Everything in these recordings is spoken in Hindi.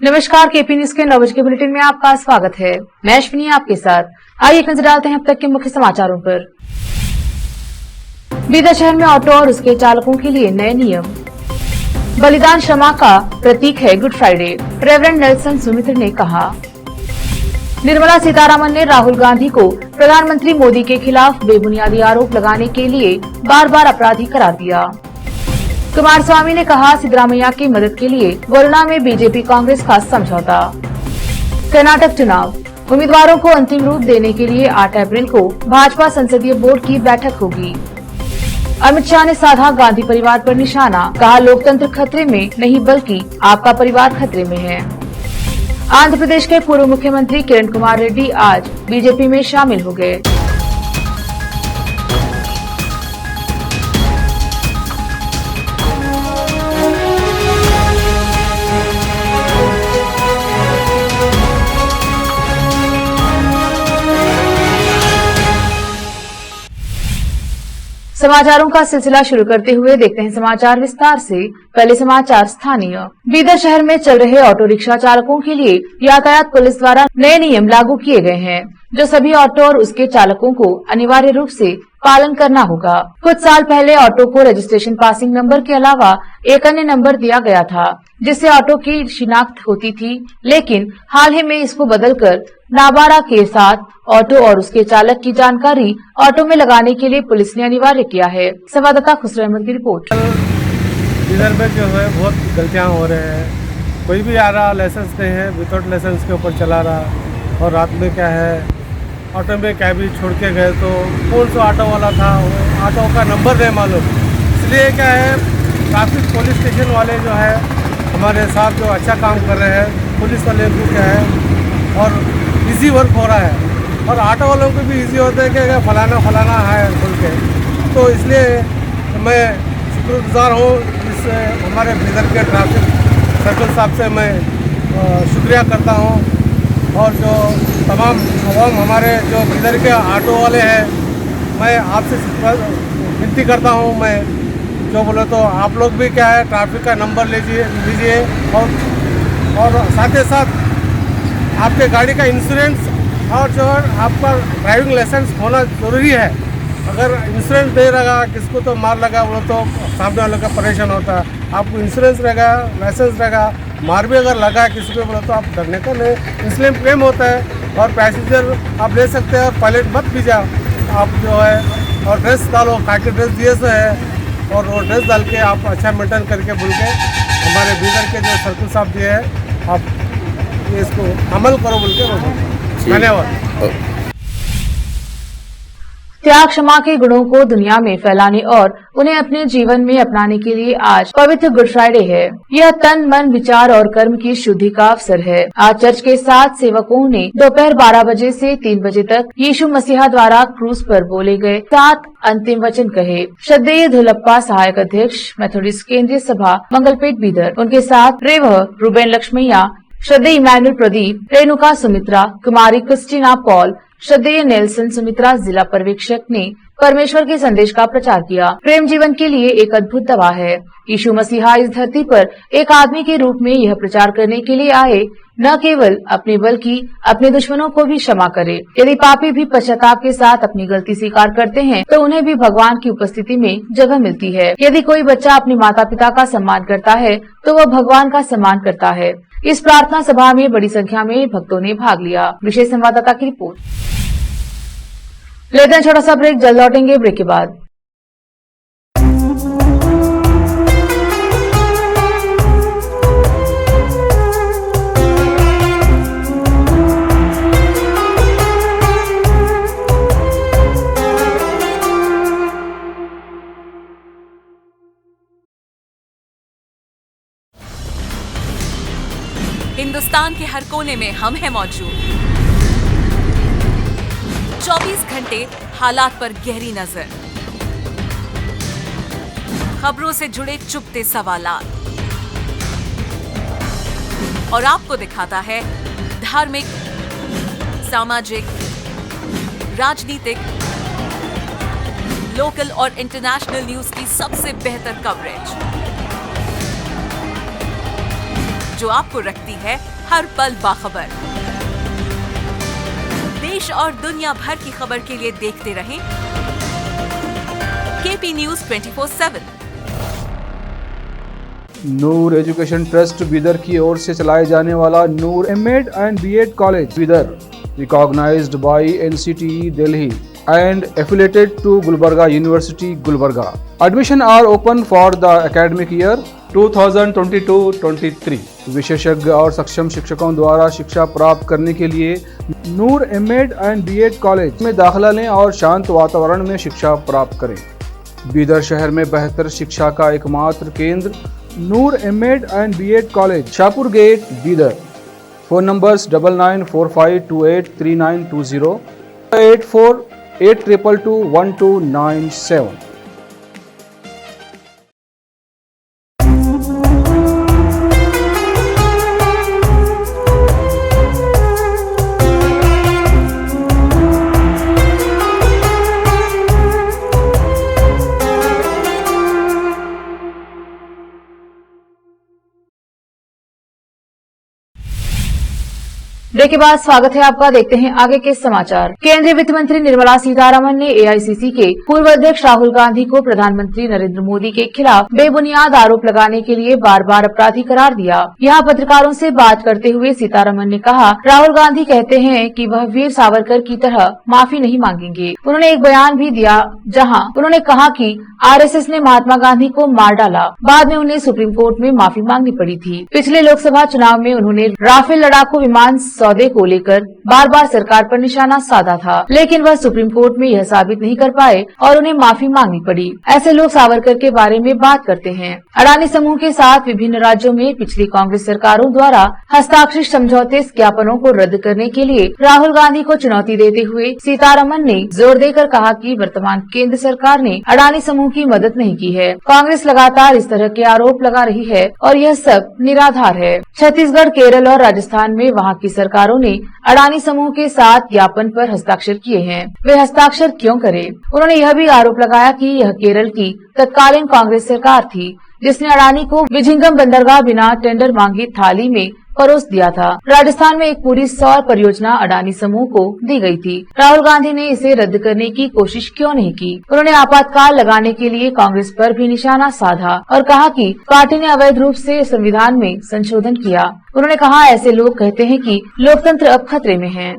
नमस्कार, केपी न्यूज के 9 बजे के बुलेटिन में आपका स्वागत है। मैं अश्विनी आपके साथ। आइए एक नजर डालते हैं अब तक के मुख्य समाचारों पर। बीदर शहर में ऑटो और उसके चालकों के लिए नए नियम। बलिदान क्षमा का प्रतीक है good Friday, reverend Nelson Sumitra ने कहा। निर्मला सीतारामन ने राहुल गांधी को प्रधानमंत्री मोदी के खिलाफ बेबुनियादी आरोप लगाने के लिए बार बार अपराधी करार दिया। कुमारस्वामी ने कहा, सिद्धरामैया की मदद के लिए वरुणा में बीजेपी कांग्रेस का समझौता। कर्नाटक चुनाव, उम्मीदवारों को अंतिम रूप देने के लिए 8 अप्रैल को भाजपा संसदीय बोर्ड की बैठक होगी। अमित शाह ने साधा गांधी परिवार पर निशाना, कहा लोकतंत्र खतरे में नहीं बल्कि आपका परिवार खतरे में है। आंध्र प्रदेश के पूर्व मुख्यमंत्री किरण कुमार रेड्डी आज बीजेपी में शामिल हो गए। समाचारों का सिलसिला शुरू करते हुए देखते हैं समाचार विस्तार से। पहले समाचार स्थानीय। बीदर शहर में चल रहे ऑटो रिक्शा चालकों के लिए यातायात पुलिस द्वारा नए नियम लागू किए गए हैं, जो सभी ऑटो और उसके चालकों को अनिवार्य रूप से पालन करना होगा। कुछ साल पहले ऑटो को रजिस्ट्रेशन पासिंग नंबर के अलावा एक अन्य नंबर दिया गया था, जिससे ऑटो की शिनाख्त होती थी, लेकिन हाल ही में इसको बदलकर नाबारा के साथ ऑटो और उसके चालक की जानकारी ऑटो में लगाने के लिए पुलिस ने अनिवार्य किया है। संवाददाता खुसरो अहमद की रिपोर्ट। इधर में जो है बहुत गलतियां हो रहे हैं। कोई भी आ रहा लाइसेंस नहीं है, विदाउट लाइसेंस के ऊपर चला रहा। और रात में क्या है, ऑटो में कैब छोड़ के गए तो कौन सा ऑटो वाला था, ऑटो का नंबर नहीं मालूम। इसलिए क्या है, ट्रैफिक पुलिस स्टेशन वाले जो है हमारे साथ जो अच्छा काम कर रहे हैं, पुलिस वाले को क्या है और इजी वर्क हो रहा है। और ऑटो वालों को भी इजी होता है कि फलाना फलाना है बोल के। तो इसलिए मैं शुक्रगुजार हूँ इस हमारे बीदर के ट्रैफिक सर्कल साहब से मैं शुक्रिया करता हूँ। और जो तमाम अवाम हमारे जो बीदर के ऑटो वाले हैं, मैं आपसे विनती करता हूँ, मैं जो बोले तो आप लोग भी क्या है ट्रैफिक का नंबर लीजिए और साथ ही साथ आपके गाड़ी का इंश्योरेंस और जो है आपका ड्राइविंग लाइसेंस होना ज़रूरी है। अगर इंश्योरेंस नहीं रहेगा, किसको तो मार लगा वो तो सामने वाले का परेशान होता है। आपको इंश्योरेंस रहेगा, लाइसेंस रहेगा, मार भी अगर लगा किसी को बोला तो आप डरने का नहीं, इसलिए क्लेम होता है। और पैसेंजर आप ले सकते हैं और पायलट मत भी जाओ आप जो है। और ड्रेस डालो, खाकी ड्रेस दिए से है और वो ड्रेस डाल के आप अच्छा मेंटेन करके बोल के हमारे बीदर के जो सर्कल साहब दिए हैं, आप इसको अमल करो बोल के। धन्यवाद। त्याग क्षमा के गुणों को दुनिया में फैलाने और उन्हें अपने जीवन में अपनाने के लिए आज पवित्र गुड फ्राइडे है। यह तन, मन, विचार और कर्म की शुद्धि का अवसर है। आज चर्च के 7 सेवकों ने दोपहर 12 बजे से 3 बजे तक यीशु मसीहा द्वारा क्रूस पर बोले गए 7 अंतिम वचन कहे। श्रद्धेय धुलप्पा, सहायक अध्यक्ष, मेथोडिस्ट केंद्रीय सभा, मंगलपेट बीदर। उनके साथ रेवह रुबेन लक्ष्मैया, श्रद्धेय इमैनुअल प्रदीप, रेणुका सुमित्रा, कुमारी क्रिस्टीना पॉल, श्रद्धेय नेल्सन सुमित्रा जिला पर्यवेक्षक ने परमेश्वर के संदेश का प्रचार किया। प्रेम जीवन के लिए एक अद्भुत दवा है। यीशु मसीहा इस धरती पर एक आदमी के रूप में यह प्रचार करने के लिए आए, न केवल अपने बल्कि अपने दुश्मनों को भी क्षमा करे। यदि पापी भी पश्चाताप के साथ अपनी गलती स्वीकार करते हैं तो उन्हें भी भगवान की उपस्थिति में जगह मिलती है। यदि कोई बच्चा अपने माता पिता का सम्मान करता है तो वह भगवान का सम्मान करता है। इस प्रार्थना सभा में बड़ी संख्या में भक्तों ने भाग लिया। विशेष संवाददाता की रिपोर्ट। लेते हैं छोटा सा ब्रेक, जल्द लौटेंगे ब्रेक के बाद। हिंदुस्तान के हर कोने में हम हैं मौजूद। 24 घंटे हालात पर गहरी नजर, खबरों से जुड़े चुपते सवालात और आपको दिखाता है धार्मिक, सामाजिक, राजनीतिक, लोकल और इंटरनेशनल न्यूज की सबसे बेहतर कवरेज। जो आपको रखती है हर पल बाखबर। देश और दुनिया भर की खबर के लिए देखते रहें KP News 24/7। Noor education trust Bidar की ओर से चलाए जाने वाला Noor MEd and BEd college Bidar, recognised by NCTE Delhi and affiliated to Gulbarga University, Gulbarga. Admission are open for the academic year 2022-23. विशेषज्ञ और सक्षम शिक्षकों द्वारा शिक्षा प्राप्त करने के लिए नूर एमएड एंड बीएड कॉलेज में दाखिला लें और शांत वातावरण में शिक्षा प्राप्त करें। बीदर शहर में बेहतर शिक्षा का एकमात्र केंद्र Noor MEd and BEd college, Shahpur gate, Bidar. Phone numbers 9945283920, 8482221297। Break के बाद स्वागत है आपका। देखते हैं आगे के समाचार। केंद्रीय वित्त मंत्री निर्मला सीतारमण ने AICC के पूर्व अध्यक्ष राहुल गांधी को प्रधानमंत्री नरेंद्र मोदी के खिलाफ बेबुनियाद आरोप लगाने के लिए बार बार अपराधी करार दिया। यहाँ पत्रकारों से बात करते हुए सीतारमण ने कहा, राहुल गांधी कहते हैं कि वह वीर सावरकर की तरह माफी नहीं मांगेंगे। उन्होंने एक बयान भी दिया जहाँ उन्होंने कहा कि RSS ने महात्मा गांधी को मार डाला, बाद में उन्हें सुप्रीम कोर्ट में माफी मांगनी पड़ी थी। पिछले लोकसभा चुनाव में उन्होंने राफेल लड़ाकू विमान सौदे को लेकर बार बार सरकार पर निशाना साधा था, लेकिन वह सुप्रीम कोर्ट में यह साबित नहीं कर पाए और उन्हें माफी मांगनी पड़ी। ऐसे लोग सावरकर के बारे में बात करते हैं। अडानी समूह के साथ विभिन्न राज्यों में पिछली कांग्रेस सरकारों द्वारा हस्ताक्षरित समझौते ज्ञापनों को रद्द करने के लिए राहुल गांधी को चुनौती देते हुए सीतारमण ने जोर देकर कहा कि वर्तमान केंद्र सरकार ने अडानी समूह की मदद नहीं की है। कांग्रेस लगातार इस तरह के आरोप लगा रही है और यह सब निराधार है। छत्तीसगढ़, केरल और राजस्थान में वहाँ की सरकारों ने अडानी समूह के साथ ज्ञापन पर हस्ताक्षर किए हैं। वे हस्ताक्षर क्यों करें? उन्होंने यह भी आरोप लगाया कि यह केरल की तत्कालीन कांग्रेस सरकार थी जिसने अडानी को विझिंगम बंदरगाह बिना टेंडर मांगी थाली में परोस दिया था। राजस्थान में एक पूरी सौर परियोजना अडानी समूह को दी गई थी। राहुल गांधी ने इसे रद्द करने की कोशिश क्यों नहीं की? उन्होंने आपातकाल लगाने के लिए कांग्रेस पर भी निशाना साधा और कहा कि पार्टी ने अवैध रूप से संविधान में संशोधन किया। उन्होंने कहा, ऐसे लोग कहते हैं कि लोकतंत्र अब खतरे में है।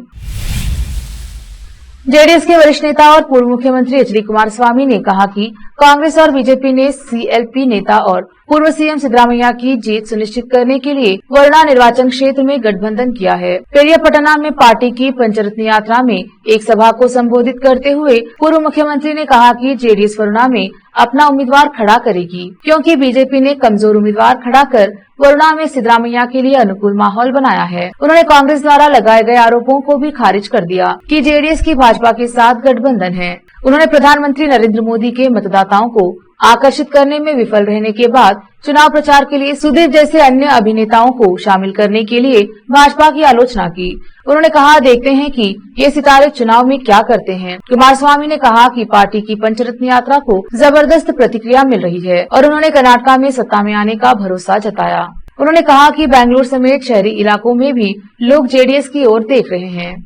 जेडीएस के वरिष्ठ नेता और पूर्व मुख्यमंत्री HD कुमारस्वामी ने कहा कि कांग्रेस और बीजेपी ने CLP नेता और पूर्व सीएम सिद्धरामैया की जीत सुनिश्चित करने के लिए वरुणा निर्वाचन क्षेत्र में गठबंधन किया है। पेरियापटना में पार्टी की पंचरत्न यात्रा में एक सभा को संबोधित करते हुए पूर्व मुख्यमंत्री ने कहा कि जेडीएस वरुणा में अपना उम्मीदवार खड़ा करेगी, क्योंकि बीजेपी ने कमजोर उम्मीदवार खड़ा कर वरुणा में सिद्धरामैया के लिए अनुकूल माहौल बनाया है। उन्होंने कांग्रेस द्वारा लगाए गए आरोपों को भी खारिज कर दिया कि जेडीएस की भाजपा के साथ गठबंधन है। उन्होंने प्रधानमंत्री नरेंद्र मोदी के मतदाताओं को आकर्षित करने में विफल रहने के बाद चुनाव प्रचार के लिए सुदीप जैसे अन्य अभिनेताओं को शामिल करने के लिए भाजपा की आलोचना की। उन्होंने कहा, देखते हैं कि ये सितारे चुनाव में क्या करते हैं। कुमारस्वामी ने कहा कि पार्टी की पंचरत्न यात्रा को जबरदस्त प्रतिक्रिया मिल रही है और उन्होंने कर्नाटक में सत्ता में आने का भरोसा जताया। उन्होंने कहा कि बेंगलुरु समेत शहरी इलाकों में भी लोग जेडीएस की ओर देख रहे हैं।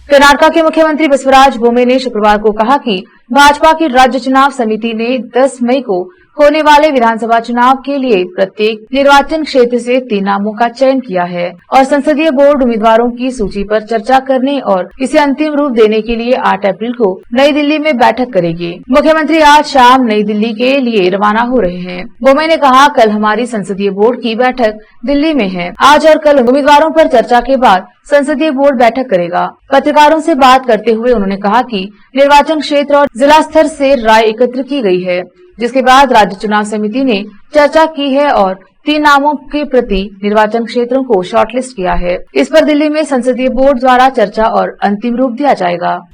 कर्नाटक के मुख्यमंत्री बसवराज बोम्मे ने शुक्रवार को कहा कि भाजपा की राज्य चुनाव समिति ने 10 मई को होने वाले विधानसभा चुनाव के लिए प्रत्येक निर्वाचन क्षेत्र से 3 नामों का चयन किया है और संसदीय बोर्ड उम्मीदवारों की सूची पर चर्चा करने और इसे अंतिम रूप देने के लिए 8 अप्रैल को नई दिल्ली में बैठक करेगी। मुख्यमंत्री आज शाम नई दिल्ली के लिए रवाना हो रहे हैं। बोम्मे ने कहा, कल हमारी संसदीय बोर्ड की बैठक दिल्ली में है। आज और कल उम्मीदवारों पर चर्चा के बाद संसदीय बोर्ड बैठक करेगा। पत्रकारों से बात करते हुए उन्होंने कहा कि निर्वाचन क्षेत्र और जिला स्तर से राय एकत्र की गई है, जिसके बाद राज्य चुनाव समिति ने चर्चा की है और 3 नामों के प्रति निर्वाचन क्षेत्रों को शॉर्टलिस्ट किया है। इस पर दिल्ली में संसदीय बोर्ड द्वारा चर्चा और अंतिम रूप दिया जाएगा।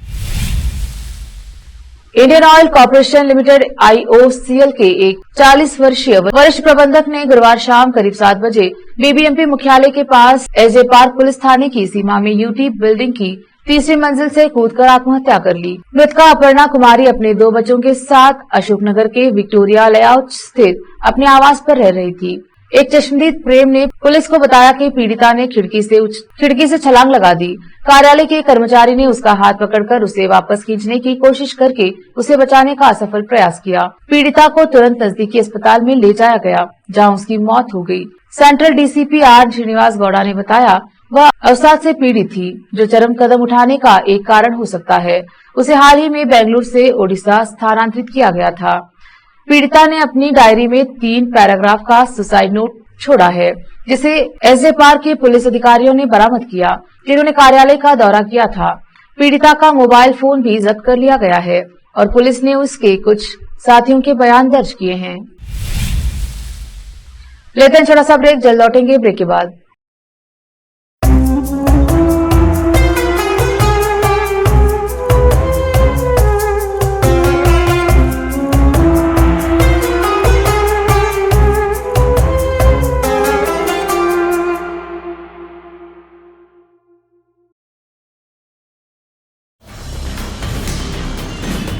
Indian oil corporation limited IOCL के एक 40 वर्षीय वरिष्ठ प्रबंधक ने गुरुवार शाम करीब 7 बजे BBMP मुख्यालय के पास एजे पार्क पुलिस थाने की सीमा में UT बिल्डिंग की 3री मंजिल से कूदकर आत्महत्या कर ली। मृतका अपर्णा कुमारी अपने 2 बच्चों के साथ अशोकनगर के विक्टोरिया लेआउट स्थित अपने आवास पर रह रही थी। एक चश्मदीद प्रेम ने पुलिस को बताया कि पीड़िता ने खिड़की से छलांग लगा दी। कार्यालय के कर्मचारी ने उसका हाथ पकड़कर उसे वापस खींचने की कोशिश करके उसे बचाने का असफल प्रयास किया। पीड़िता को तुरंत नजदीकी अस्पताल में ले जाया गया, जहां उसकी मौत हो गई। Central DCP R Srinivas Gowda ने बताया वह अवसाद से पीड़ित थी, जो चरम कदम उठाने का एक कारण हो सकता है। उसे हाल ही में बेंगलुरु से ओडिशा स्थानांतरित किया गया था। पीड़िता ने अपनी डायरी में 3 पैराग्राफ का सुसाइड नोट छोड़ा है, जिसे एसजे पार्क के पुलिस अधिकारियों ने बरामद किया, जिन्होंने कार्यालय का दौरा किया था। पीड़िता का मोबाइल फोन भी जब्त कर लिया गया है और पुलिस ने उसके कुछ साथियों के बयान दर्ज किए हैं। लेते हैं छोटा सा ब्रेक, जल्द लौटेंगे ब्रेक के बाद।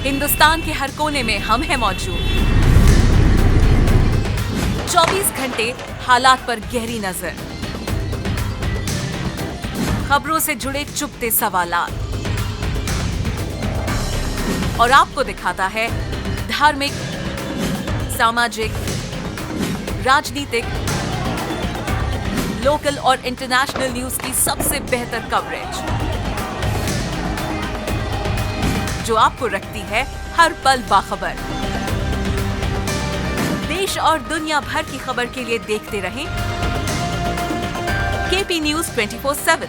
हिंदुस्तान के हर कोने में हम हैं मौजूद। 24 घंटे हालात पर गहरी नजर, खबरों से जुड़े चुपते सवालात, और आपको दिखाता है धार्मिक, सामाजिक, राजनीतिक, लोकल और इंटरनेशनल न्यूज की सबसे बेहतर कवरेज, जो आपको रखती है हर पल बाखबर। देश और दुनिया भर की खबर के लिए देखते रहें KP news 24/7।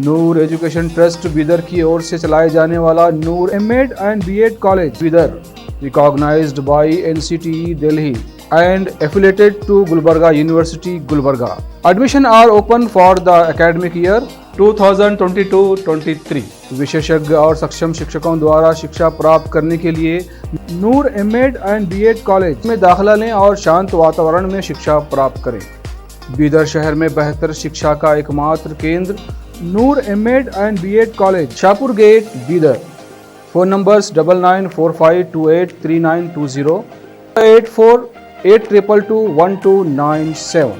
Noor education trust Bidar की ओर से चलाए जाने वाला Noor MEd and BEd college Bidar, recognized by NCTE Delhi and affiliated to Gulbarga University, Gulbarga. Admission are open for the academic year 2022-23. विशेषज्ञ और सक्षम शिक्षकों द्वारा शिक्षा प्राप्त करने के लिए नूर एमएड एंड बीएड कॉलेज में दाखिला लें और शांत वातावरण में शिक्षा प्राप्त करें। बीदर शहर में बेहतर शिक्षा का एकमात्र केंद्र Noor MEd and BEd college, Shahpur gate, Bidar. Phone numbers 9945283920, 8482221297।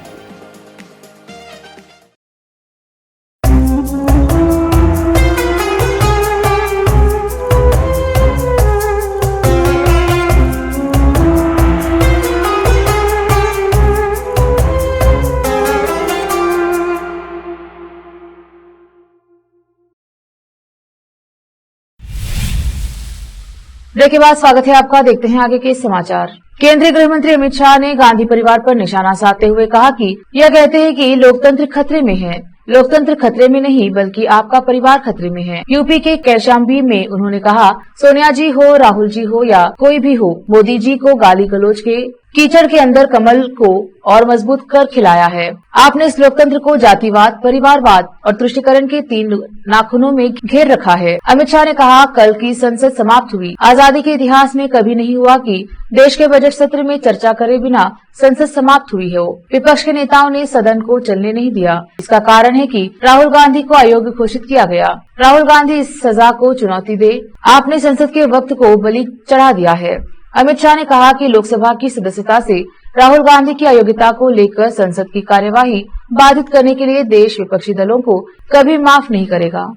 Break के बाद स्वागत है आपका। देखते हैं आगे के समाचार। केंद्रीय गृह मंत्री अमित शाह ने गांधी परिवार पर निशाना साधते हुए कहा कि यह कहते हैं कि लोकतंत्र खतरे में है। लोकतंत्र खतरे में नहीं, बल्कि आपका परिवार खतरे में है। यूपी के कौशाम्बी में उन्होंने कहा, सोनिया जी हो, राहुल जी हो या कोई भी हो, मोदी जी को गाली गलौज के कीचड़ के अंदर कमल को और मजबूत कर खिलाया है। आपने इस लोकतंत्र को जातिवाद, परिवारवाद और तुष्टीकरण के 3 नाखूनों में घेर रखा है। अमित शाह ने कहा, कल की संसद समाप्त हुई। आजादी के इतिहास में कभी नहीं हुआ कि देश के बजट सत्र में चर्चा करे बिना संसद समाप्त हुई हो। विपक्ष के नेताओं ने सदन को चलने नहीं दिया। इसका कारण है कि राहुल गांधी को अयोग्य घोषित किया गया। राहुल गांधी इस सजा को चुनौती दे आपने संसद के वक्त को बलि चढ़ा दिया है। अमित शाह ने कहा कि लोकसभा की सदस्यता से राहुल गांधी की अयोग्यता को लेकर संसद की कार्यवाही बाधित करने के लिए देश विपक्षी दलों को कभी माफ नहीं करेगा।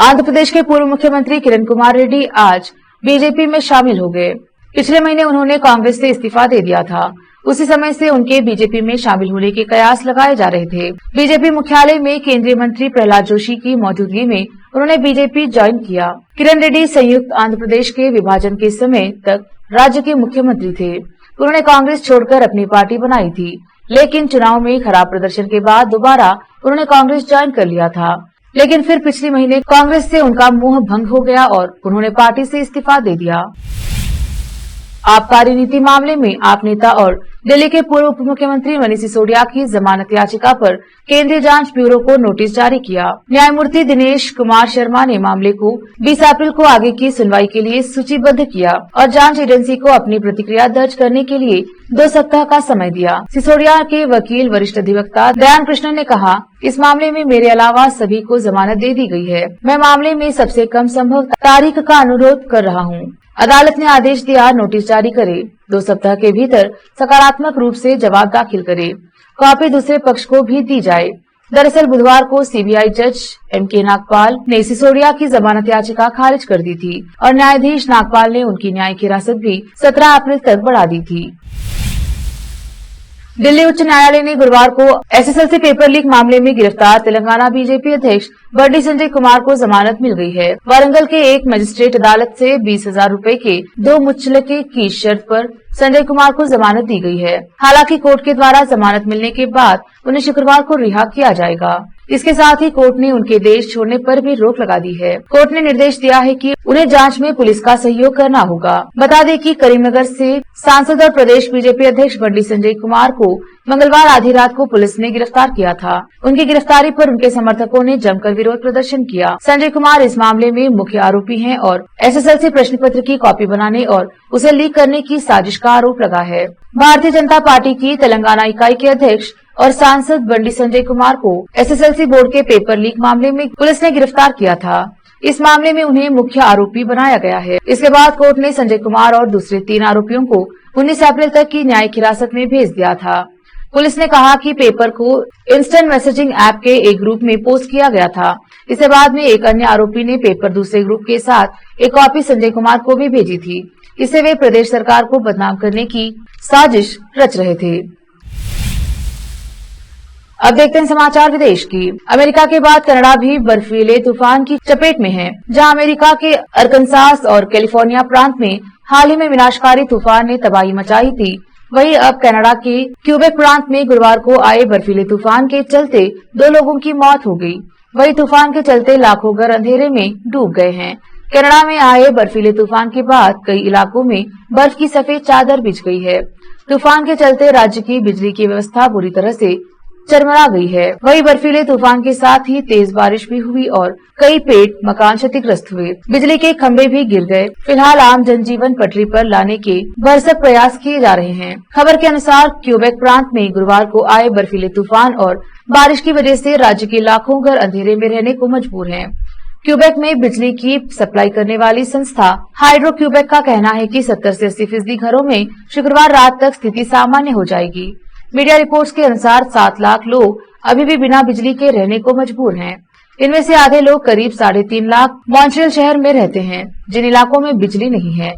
आंध्र प्रदेश के पूर्व मुख्यमंत्री किरण कुमार रेड्डी आज बीजेपी में शामिल हो गए। पिछले महीने उन्होंने कांग्रेस से इस्तीफा दे दिया था। उसी समय से उनके बीजेपी में शामिल होने के कयास लगाए जा रहे थे। बीजेपी मुख्यालय में केंद्रीय मंत्री प्रहलाद जोशी की मौजूदगी में उन्होंने बीजेपी ज्वाइन किया। किरण रेड्डी संयुक्त आंध्र प्रदेश के विभाजन के समय तक राज्य के मुख्यमंत्री थे। उन्होंने कांग्रेस छोड़कर अपनी पार्टी बनाई थी, लेकिन चुनाव में खराब प्रदर्शन के बाद दोबारा उन्होंने कांग्रेस ज्वाइन कर लिया था। लेकिन फिर पिछले महीने कांग्रेस से उनका मोह भंग हो गया और उन्होंने पार्टी से इस्तीफा दे दिया। आबकारी नीति मामले में आप नेता और दिल्ली के पूर्व उप मुख्यमंत्री मनीष सिसोदिया की जमानत याचिका पर केंद्रीय जांच ब्यूरो को नोटिस जारी किया। न्यायमूर्ति दिनेश कुमार शर्मा ने मामले को 20 अप्रैल को आगे की सुनवाई के लिए सूचीबद्ध किया और जांच एजेंसी को अपनी प्रतिक्रिया दर्ज करने के लिए 2 सप्ताह का समय दिया। सिसोदिया के वकील वरिष्ठ अधिवक्ता दयान कृष्णन ने कहा, इस मामले में मेरे अलावा सभी को जमानत दे दी गई है। मैं मामले में सबसे कम संभव तारीख का अनुरोध कर रहा हूँ। अदालत ने आदेश दिया, नोटिस जारी करे, 2 सप्ताह के भीतर सकारात्मक रूप से जवाब दाखिल करे, कॉपी दूसरे पक्ष को भी दी जाए। दरअसल बुधवार को सीबीआई जज एमके नागपाल ने सिसोदिया की जमानत याचिका खारिज कर दी थी और न्यायाधीश नागपाल ने उनकी न्यायिक हिरासत भी 17 अप्रैल तक बढ़ा दी थी। दिल्ली उच्च न्यायालय ने गुरुवार को एसएसएलसी पेपर लीक मामले में गिरफ्तार तेलंगाना बीजेपी अध्यक्ष बंडी संजय कुमार को जमानत मिल गई है। वारंगल के एक मजिस्ट्रेट अदालत से 20,000 रूपए के 2 मुचलके की शर्त पर संजय कुमार को जमानत दी गई है। हालांकि कोर्ट के द्वारा जमानत मिलने के बाद उन्हें शुक्रवार को रिहा किया जाएगा। इसके साथ ही कोर्ट ने उनके देश छोड़ने पर भी रोक लगा दी है। कोर्ट ने निर्देश दिया है कि उन्हें जांच में पुलिस का सहयोग करना होगा। बता दें कि करीमनगर से सांसद और प्रदेश बीजेपी अध्यक्ष बंडी संजय कुमार को मंगलवार आधी रात को पुलिस ने गिरफ्तार किया था। उनकी गिरफ्तारी पर उनके समर्थकों ने जमकर विरोध प्रदर्शन किया। संजय कुमार इस मामले में मुख्य आरोपी हैं और एसएसएलसी प्रश्न पत्र की कॉपी बनाने और उसे लीक करने की साजिश का आरोप लगा है। भारतीय जनता पार्टी की तेलंगाना इकाई के अध्यक्ष और सांसद बंडी संजय कुमार को एसएसएलसी बोर्ड के पेपर लीक मामले में पुलिस ने गिरफ्तार किया था। इस मामले में उन्हें मुख्य आरोपी बनाया गया है। इसके बाद कोर्ट ने संजय कुमार और दूसरे 3 आरोपियों को 19 अप्रैल तक की न्यायिक हिरासत में भेज दिया था। पुलिस ने कहा कि पेपर को इंस्टेंट मैसेजिंग ऐप के एक ग्रुप में पोस्ट किया गया था। इसके बाद में एक अन्य आरोपी ने पेपर दूसरे ग्रुप के साथ एक कॉपी संजय कुमार को भी भेजी थी। इससे वे प्रदेश सरकार को बदनाम करने की साजिश रच रहे थे। अब देखते हैं समाचार विदेश की। अमेरिका के बाद कनाडा भी बर्फीले तूफान की चपेट में है। जहां अमेरिका के अरकानसास और कैलिफोर्निया प्रांत में हाल ही में विनाशकारी तूफान ने तबाही मचाई थी, वहीं अब कनाडा के क्यूबेक प्रांत में गुरुवार को आए बर्फीले तूफान के चलते 2 लोगों की मौत हो गई। वहीं तूफान के चलते लाखों घर अंधेरे में डूब गए हैं। कनाडा में आए बर्फीले तूफान के बाद कई इलाकों में बर्फ की सफेद चादर बिछ गई है। तूफान के चलते राज्य की बिजली की व्यवस्था बुरी तरह से चरमरा गई है। वहीं बर्फीले तूफान के साथ ही तेज बारिश भी हुई और कई पेड़ मकान क्षतिग्रस्त हुए। बिजली के खंभे भी गिर गए। फिलहाल आम जनजीवन पटरी पर लाने के भरसक प्रयास किए जा रहे हैं। खबर के अनुसार क्यूबेक प्रांत में गुरुवार को आए बर्फीले तूफान और बारिश की वजह से राज्य के लाखों घर अंधेरे में रहने को मजबूर हैं। क्यूबेक में बिजली की सप्लाई करने वाली संस्था हाइड्रो क्यूबेक का कहना है कि 70 से 80% घरों में शुक्रवार रात तक स्थिति सामान्य हो जाएगी। मीडिया रिपोर्ट्स के अनुसार 7 लाख लोग अभी भी बिना बिजली के रहने को मजबूर हैं। इनमें से आधे लोग करीब 3.5 लाख मॉन्ट्रियल शहर में रहते हैं, जिन इलाकों में बिजली नहीं है।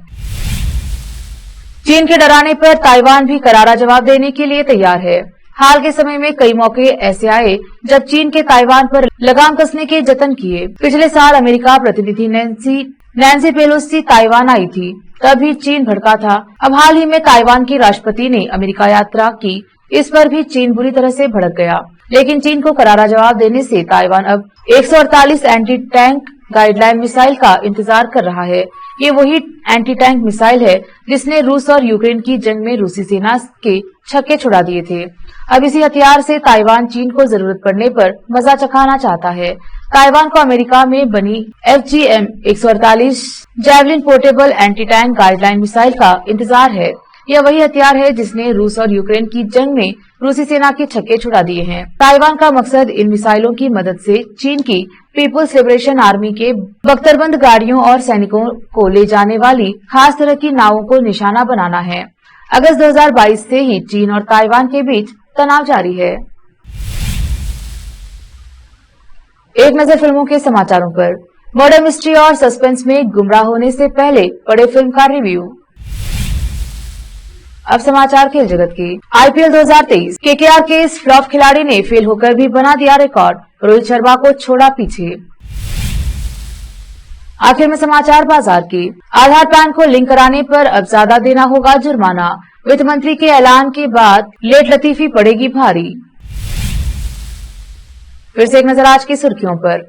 चीन के डराने पर ताइवान भी करारा जवाब देने के लिए तैयार है। हाल के समय में कई मौके ऐसे आए जब चीन के ताइवान पर लगाम कसने के जतन किए। पिछले साल अमेरिका प्रतिनिधि नैन्सी पेलोसी ताइवान आई थी, तब भी चीन भड़का था। अब हाल ही में ताइवान की राष्ट्रपति ने अमेरिका यात्रा की, इस पर भी चीन बुरी तरह से भड़क गया। लेकिन चीन को करारा जवाब देने से ताइवान अब 148 एंटी टैंक गाइडलाइन मिसाइल का इंतजार कर रहा है। ये वही एंटी टैंक मिसाइल है जिसने रूस और यूक्रेन की जंग में रूसी सेना के छक्के छुड़ा दिए थे। अब इसी हथियार से ताइवान चीन को जरूरत पड़ने पर मजा चखाना चाहता है। ताइवान को अमेरिका में बनी FGM 148 javelin portable anti tank guideline missile का इंतजार है। यह वही हथियार है जिसने रूस और यूक्रेन की जंग में रूसी सेना के छक्के छुड़ा दिए हैं। ताइवान का मकसद इन मिसाइलों की मदद से चीन की पीपुल्स लिबरेशन आर्मी के बख्तरबंद गाड़ियों और सैनिकों को ले जाने वाली खास तरह की नावों को निशाना बनाना है। अगस्त 2022 से ही चीन और ताइवान के बीच तनाव जारी है। एक नजर फिल्मों के समाचारों पर। मर्डर मिस्ट्री और सस्पेंस में गुमराह होने से पहले पड़े फिल्म का रिव्यू। अब समाचार खेल जगत की। IPL 2023 KKR के इस फ्लॉप खिलाड़ी ने फेल होकर भी बना दिया रिकॉर्ड, रोहित शर्मा को छोड़ा पीछे। आखिर में समाचार बाजार की। आधार पैन को लिंक कराने पर अब ज्यादा देना होगा जुर्माना, वित्त मंत्री के ऐलान के बाद लेट लतीफी पड़ेगी भारी। फिर से एक नजर आज की सुर्खियों पर।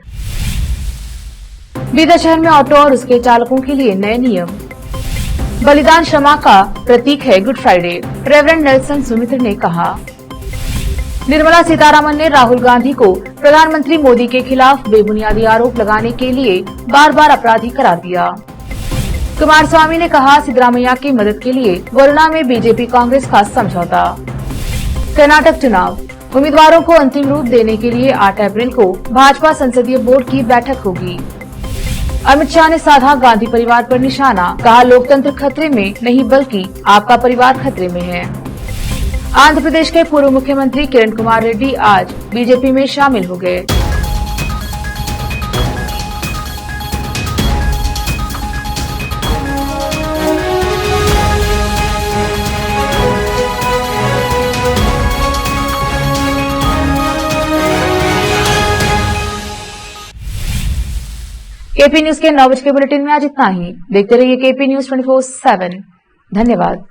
बीदर शहर में ऑटो और उसके चालकों के लिए नए नियम। बलिदान क्षमा का प्रतीक है good Friday, reverend Nelson Sumitra ने कहा। निर्मला सीतारमण ने राहुल गांधी को प्रधानमंत्री मोदी के खिलाफ बेबुनियादी आरोप लगाने के लिए बार बार अपराधी करार दिया। कुमारस्वामी ने कहा, सिद्धरामैया की मदद के लिए वरुणा में बीजेपी कांग्रेस का समझौता। कर्नाटक चुनाव, उम्मीदवारों को अंतिम रूप देने के लिए 8 अप्रैल को भाजपा संसदीय बोर्ड की बैठक होगी। अमित शाह ने साधा गांधी परिवार पर निशाना, कहा लोकतंत्र खतरे में नहीं बल्कि आपका परिवार खतरे में है। आंध्र प्रदेश के पूर्व मुख्यमंत्री किरण कुमार रेड्डी आज बीजेपी में शामिल हो गए। केपी न्यूज के 9 बजे के बुलेटिन में आज इतना ही। देखते रहिए केपी न्यूज 24/7। धन्यवाद।